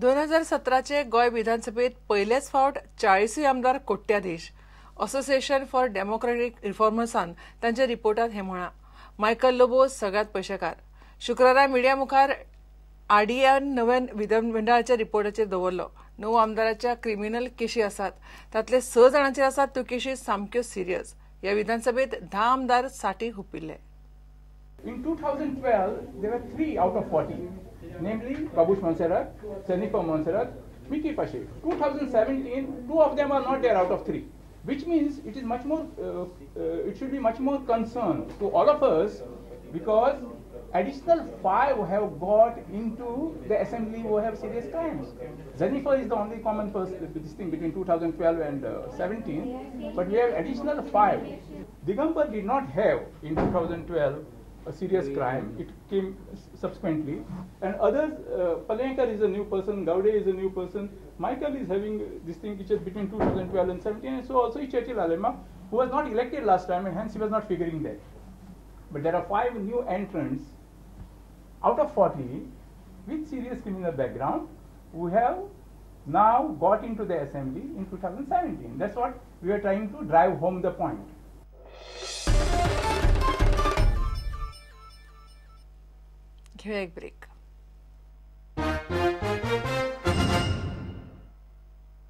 2017चे गोय विधानसभेत पहिलेच फावट 40 आमदार कोट्याधीश. असोसिएशन फॉर डेमोक्रेटिक रिफॉर्मर्सान तांच्या रिपोर्टात हे म्हळां. मायकल लोबो सगळ्यात पयशेकार. शुक्रारा मिडिया मुखार आरडीएन नव्या विधानमंडळाच्या रिपोर्टाचेर दवरलो. 9 आमदारांच्या क्रिमिनल केशी आसात. तातले 6 जाणांचेर आसात त्यो केशी सामक्यो सिरियस. ह्या विधानसभेत 10 आमदार साठीक हुपिल्ले. In 2012, there were 3 out of 40, namely Babush Montserrat, Jennifer Montserrat, Miki Pashe. 2017, 2 of them are not there out of 3, which means it is much more. It should be much more concern to all of us, because additional 5 have got into the assembly who have serious crimes. Jennifer is the only common person, this thing between 2012 and 17, but we have additional 5. Digambar did not have in 2012 a serious crime. It came subsequently, and others. Palankar is a new person. Gowde is a new person. Michael is having this thing which is between 2012 and 17, and so also Chetil Alema, who was not elected last time, and hence he was not figuring that. But there are 5 new entrants out of 40 with serious criminal background who have now got into the assembly in 2017. That's what we are trying to drive home the point. घेऊया एक break.